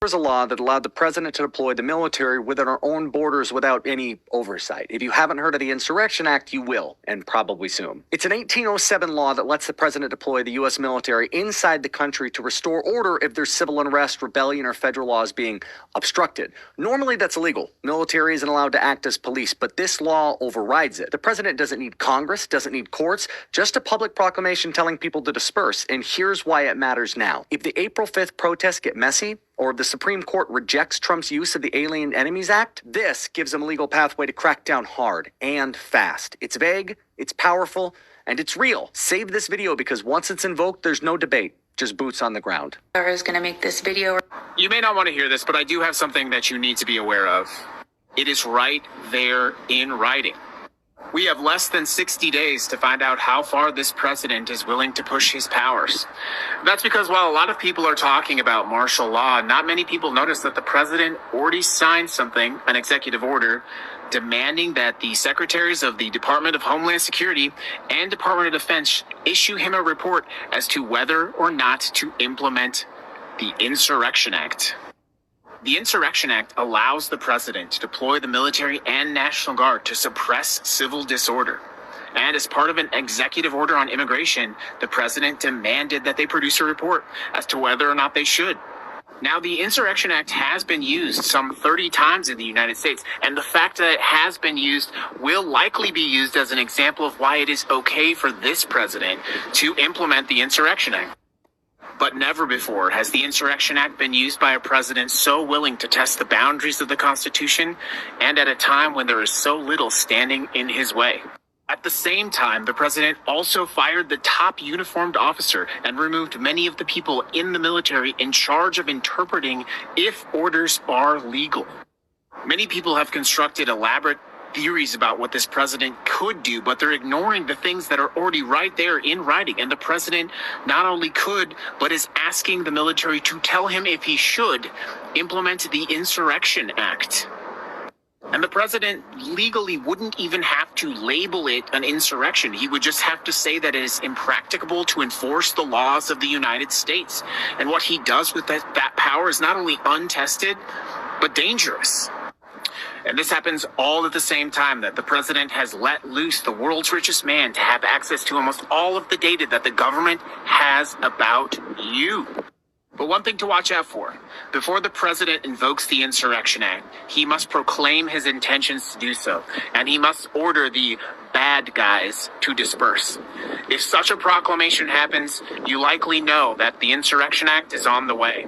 was a law that allowed the president to deploy the military within our own borders without any oversight. If you haven't heard of the Insurrection Act, you will, and probably soon. It's an 1807 law that lets the president deploy the U.S. military inside the country to restore order if there's civil unrest, rebellion, or federal laws being obstructed. Normally, that's illegal. Military isn't allowed to act as police, but this law overrides it. The president doesn't need Congress, doesn't need courts, just a public proclamation telling people to disperse. And here's why it matters now. If the April 5th protests get messy, or if the Supreme Court rejects Trump's use of the Alien Enemies Act, this gives them a legal pathway to crack down hard and fast. It's vague, it's powerful, and it's real. Save this video because once it's invoked, there's no debate, just boots on the ground. Is going to make this video. You may not want to hear this, but I do have something that you need to be aware of. It is right there in writing. We have less than 60 days to find out how far this president is willing to push his powers. That's because while a lot of people are talking about martial law, not many people notice that the president already signed something, an executive order, demanding that the secretaries of the Department of Homeland Security and Department of Defense issue him a report as to whether or not to implement the Insurrection Act. The Insurrection Act allows the president to deploy the military and National Guard to suppress civil disorder. And as part of an executive order on immigration, the president demanded that they produce a report as to whether or not they should. Now, the Insurrection Act has been used some 30 times in the United States, and the fact that it has been used will likely be used as an example of why it is okay for this president to implement the Insurrection Act. But never before has the Insurrection Act been used by a president so willing to test the boundaries of the Constitution and at a time when there is so little standing in his way. At the same time, the president also fired the top uniformed officer and removed many of the people in the military in charge of interpreting if orders are legal. Many people have constructed elaborate theories about what this president could do, but they're ignoring the things that are already right there in writing. And the president not only could, but is asking the military to tell him if he should implement the Insurrection Act. And the president legally wouldn't even have to label it an insurrection. He would just have to say that it is impracticable to enforce the laws of the United States. And what he does with that power is not only untested, but dangerous. And this happens all at the same time that the president has let loose the world's richest man to have access to almost all of the data that the government has about you. But one thing to watch out for: before the president invokes the Insurrection Act, he must proclaim his intentions to do so, and he must order the bad guys to disperse. If such a proclamation happens, you likely know that the Insurrection Act is on the way.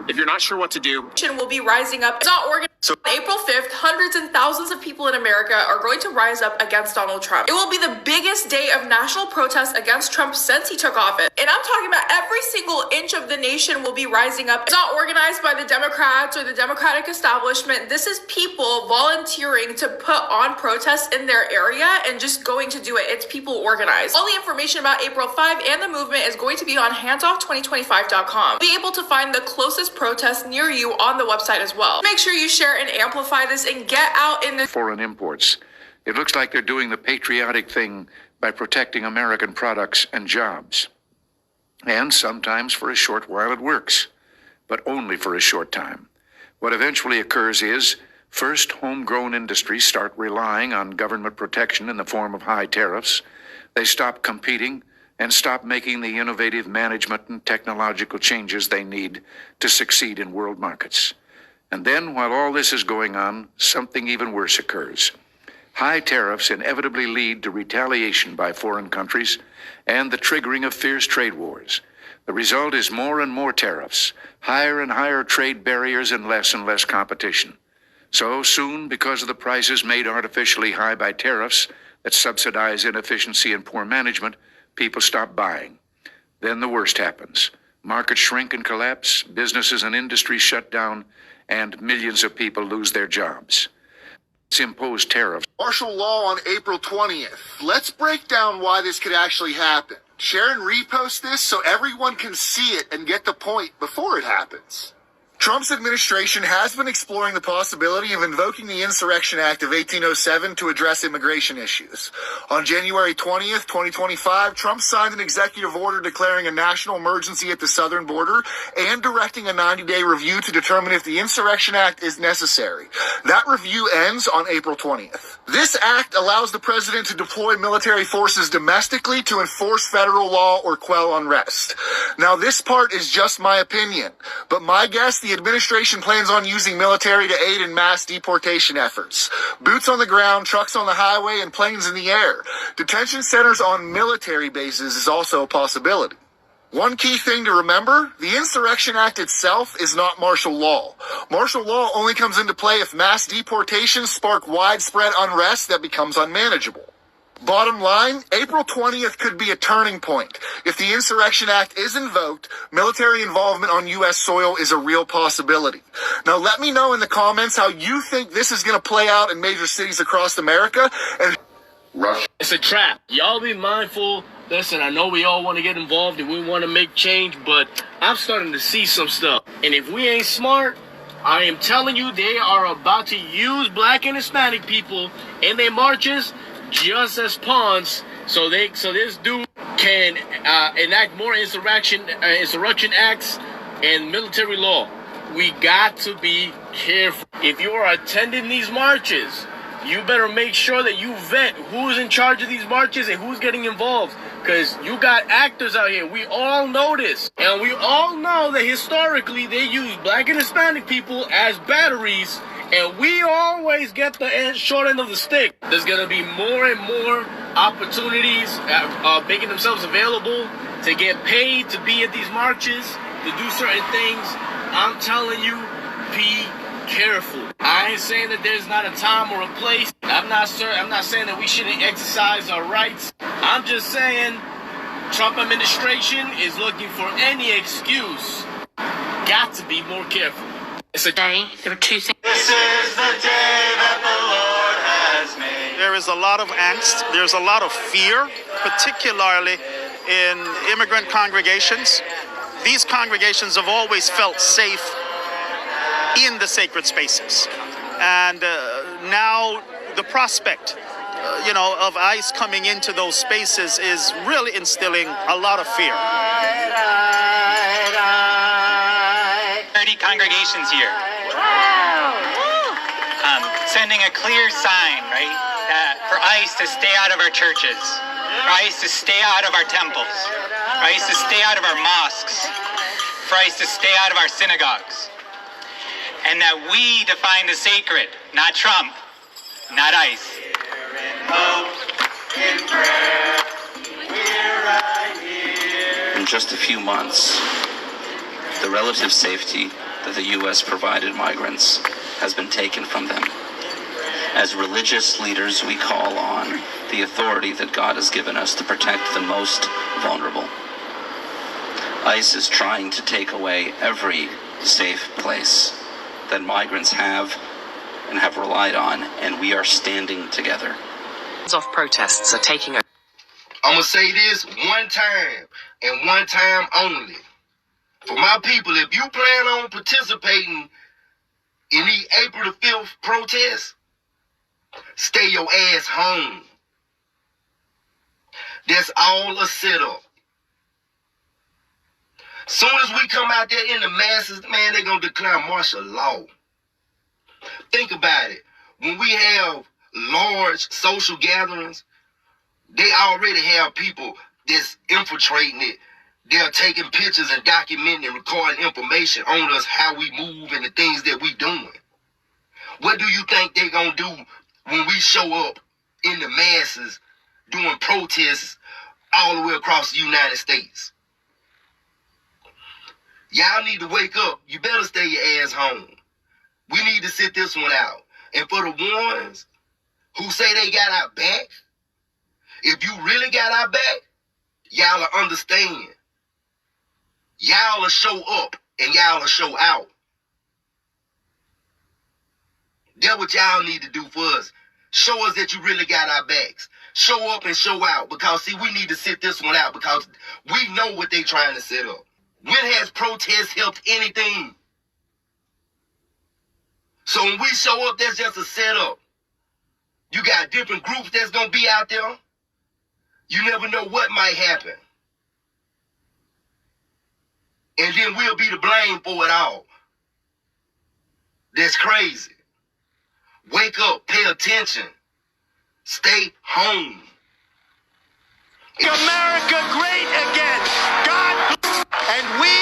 If you're not sure what to do, will be rising up. It's not organized. So on April 5th, hundreds and thousands of people in America are going to rise up against Donald Trump. It will be the biggest day of national protest against Trump since he took office. And I'm talking about every single inch of the nation will be rising up. It's not organized by the Democrats or the Democratic establishment. This is people volunteering to put on protests in their area and just going to do it. It's people organized. All the information about April 5 and the movement is going to be on handsoff2025.com. Be able to find the closest protest near you on the website as well. Make sure you share and amplify this and get out in the foreign imports. It looks like they're doing the patriotic thing by protecting American products and jobs. And sometimes for a short while it works, but only for a short time. What eventually occurs is, first, homegrown industries start relying on government protection in the form of high tariffs. They stop competing and stop making the innovative management and technological changes they need to succeed in world markets. And then, while all this is going on, something even worse occurs. High tariffs inevitably lead to retaliation by foreign countries and the triggering of fierce trade wars. The result is more and more tariffs, higher and higher trade barriers, and less competition. So soon, because of the prices made artificially high by tariffs that subsidize inefficiency and poor management, people stop buying. Then the worst happens. Markets shrink and collapse, businesses and industries shut down, and millions of people lose their jobs. It's imposed tariffs. Martial law on April 20th. Let's break down why this could actually happen. Share and repost this so everyone can see it and get the point before it happens. Trump's administration has been exploring the possibility of invoking the Insurrection Act of 1807 to address immigration issues. On January 20th, 2025, Trump signed an executive order declaring a national emergency at the southern border and directing a 90-day review to determine if the Insurrection Act is necessary. That review ends on April 20th. This act allows the president to deploy military forces domestically to enforce federal law or quell unrest. Now, this part is just my opinion, but my guess, the administration plans on using military to aid in mass deportation efforts. Boots on the ground, trucks on the highway, and planes in the air. Detention centers on military bases is also a possibility. One key thing to remember, the Insurrection Act itself is not martial law. Martial law only comes into play if mass deportations spark widespread unrest that becomes unmanageable. Bottom line, April 20th could be a turning point. If the Insurrection Act is invoked, military involvement on U.S. soil is a real possibility. Now let me know in the comments how you think this is going to play out in major cities across America. And it's a trap. Y'all be mindful. Listen, I know we all want to get involved and we want to make change, but I'm starting to see some stuff. And if we ain't smart, I am telling you, they are about to use black and Hispanic people in their marches just as pawns, so this dude can enact more insurrection acts and military law. We got to be careful. If you are attending these marches, you better make sure that you vet who's in charge of these marches and who's getting involved, because you got actors out here. We all know this, and we all know that historically they use black and Hispanic people as batteries. And we always get the short end of the stick. There's going to be more and more opportunities making themselves available to get paid to be at these marches, to do certain things. I'm telling you, be careful. I ain't saying that there's not a time or a place. I'm not saying that we shouldn't exercise our rights. I'm just saying Trump administration is looking for any excuse. Got to be more careful. It's a day. There are two things. This is the day that the Lord has made. There is a lot of angst. There's a lot of fear, particularly in immigrant congregations. These congregations have always felt safe in the sacred spaces. And now the prospect, of ICE coming into those spaces is really instilling a lot of fear. Congregations here. Sending a clear sign, right? For ICE to stay out of our churches, for ICE to stay out of our temples, for ICE to stay out of our mosques, for ICE to stay out of our synagogues. And that we define the sacred, not Trump, not ICE. In just a few months, the relative safety that the U.S. provided migrants has been taken from them. As religious leaders, we call on the authority that God has given us to protect the most vulnerable. ICE is trying to take away every safe place that migrants have and have relied on, and we are standing together. Of protests are taking a... I'm going to say this one time and one time only. For my people, if you plan on participating in the April the 5th protest, stay your ass home. That's all a setup. Soon as we come out there in the masses, man, they're going to declare martial law. Think about it. When we have large social gatherings, they already have people that's infiltrating it. They're taking pictures and documenting and recording information on us, how we move and the things that we doing. What do you think they're going to do when we show up in the masses doing protests all the way across the United States? Y'all need to wake up. You better stay your ass home. We need to sit this one out. And for the ones who say they got our back, if you really got our back, y'all will understand. Y'all will show up and y'all will show out. That's what y'all need to do for us. Show us that you really got our backs. Show up and show out. Because, see, we need to sit this one out because we know what they trying to set up. When has protest helped anything? So when we show up, that's just a setup. You got different groups that's going to be out there. You never know what might happen. And then we'll be to blame for it all. That's crazy. Wake up, pay attention. Stay home. America great again. God, and we